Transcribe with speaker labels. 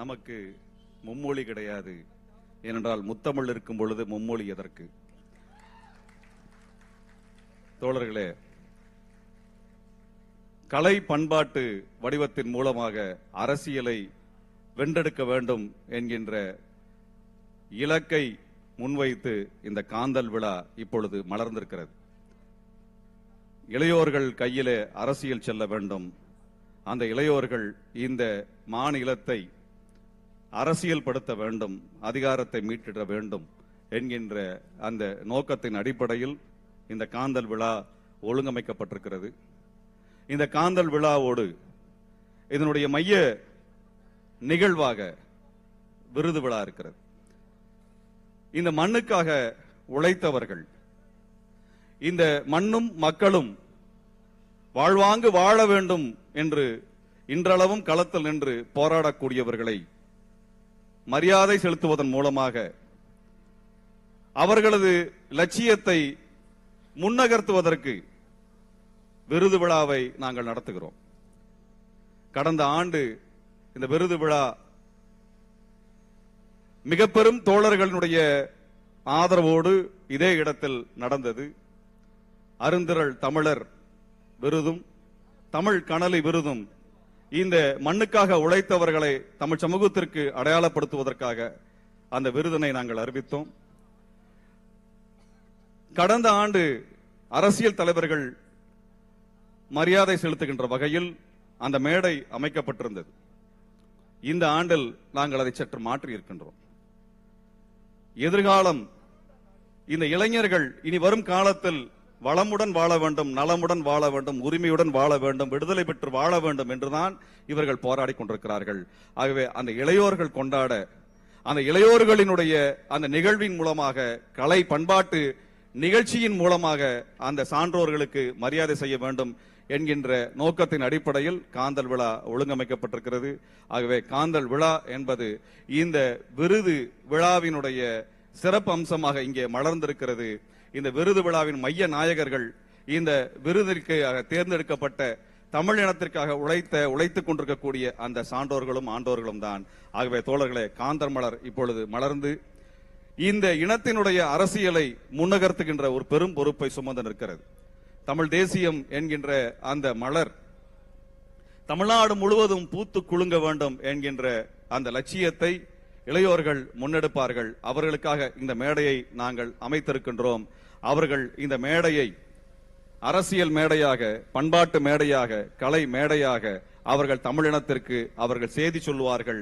Speaker 1: நமக்கு மும்மொழி கிடையாது. ஏனென்றால் முத்தமிழ் இருக்கும் பொழுது மும்மொழி எதற்கு? தோழர்களே, கலை பண்பாட்டு வடிவத்தின் மூலமாக அரசியலை வென்றெடுக்க வேண்டும் என்கின்ற இலக்கை முன்வைத்து இந்த காந்தல் விழா இப்பொழுது மலர்ந்திருக்கிறது. இளையோர்கள் கையிலே அரசியல் செல்ல வேண்டும். அந்த இளையோர்கள் இந்த மாநிலத்தை அரசியல் படுத்த வேண்டும், அதிகாரத்தை மீட்டிட வேண்டும் என்கின்ற அந்த நோக்கத்தின் அடிப்படையில் இந்த காந்தல் விழா ஒழுங்கமைக்கப்பட்டிருக்கிறது. இந்த காந்தல் விழாவோடு இதனுடைய மைய நிகழ்வாக விருது விழா இருக்கிறது. இந்த மண்ணுக்காக உழைத்தவர்கள், இந்த மண்ணும் மக்களும் வாழ்வாங்கு வாழ வேண்டும் என்று இன்றளவும் களத்தில் நின்று போராடக்கூடியவர்களை மரியாதை செலுத்துவதன் மூலமாக அவர்களது லட்சியத்தை முன்னகர்த்துவதற்கு விருது விழாவை நாங்கள் நடத்துகிறோம். கடந்த ஆண்டு இந்த விருது விழா மிக பெரும் தோழர்களுடைய ஆதரவோடு இதே இடத்தில் நடந்தது. அருந்திரள் தமிழர் விருதும் தமிழ் கனலி விருதும் இந்த மண்ணுக்காக உழைத்தவர்களை தமிழ் சமூகத்திற்கு அடையாளப்படுத்துவதற்காக அந்த விருதினை நாங்கள் அறிவித்தோம். கடந்த ஆண்டு அரசியல் தலைவர்கள் மரியாதை செலுத்துகின்ற வகையில் அந்த மேடை அமைக்கப்பட்டிருந்தது. இந்த ஆண்டில் நாங்கள் அதை சற்று மாற்றி இருக்கின்றோம். எதிர்காலம் இந்த இளைஞர்கள் இனி வரும் காலத்தில் வளமுடன் வாழ வேண்டும், நலமுடன் வாழ வேண்டும், உரிமையுடன் வாழ வேண்டும், விடுதலை பெற்று வாழ வேண்டும் என்றுதான் இவர்கள் போராடி கொண்டிருக்கிறார்கள். ஆகவே அந்த இளையோர்கள் கொண்டாட, அந்த இளையோர்களினுடைய அந்த நிகழ்வின் மூலமாக, கலை பண்பாட்டு நிகழ்ச்சியின் மூலமாக அந்த சான்றோர்களுக்கு மரியாதை செய்ய வேண்டும் என்கின்ற நோக்கத்தின் அடிப்படையில் காந்தல் விழா ஒழுங்கமைக்கப்பட்டிருக்கிறது. ஆகவே காந்தல் விழா என்பது இந்த விருது விழாவினுடைய சிறப்பு அம்சமாக இங்கே மலர்ந்திருக்கிறது. இந்த விருது விழாவின் மைய நாயகர்கள் இந்த விருதிற்கு தேர்ந்தெடுக்கப்பட்ட தமிழ் இனத்திற்காக உழைத்துக் கொண்டிருக்கக்கூடிய அந்த சான்றோர்களும் ஆண்டோர்களும் தான். ஆகவே தோழர்களே, காந்தல் மலர் இப்பொழுது மலர்ந்து இந்த இனத்தினுடைய அரசியலை முன்னகர்த்துகின்ற ஒரு பெரும் பொறுப்பை சுமந்து நிற்கிறது. தமிழ் தேசியம் என்கின்ற அந்த மலர் தமிழ்நாடு முழுவதும் பூத்து குலுங்க வேண்டும் என்கின்ற அந்த லட்சியத்தை இளையோர்கள் முன்னெடுப்பார்கள். அவர்களுக்காக இந்த மேடையை நாங்கள் அமைத்திருக்கின்றோம். அவர்கள் இந்த மேடையை அரசியல் மேடையாக, பண்பாட்டு மேடையாக, கலை மேடையாக அவர்கள் தமிழினத்திற்கு அவர்கள் செய்தி சொல்லுவார்கள்.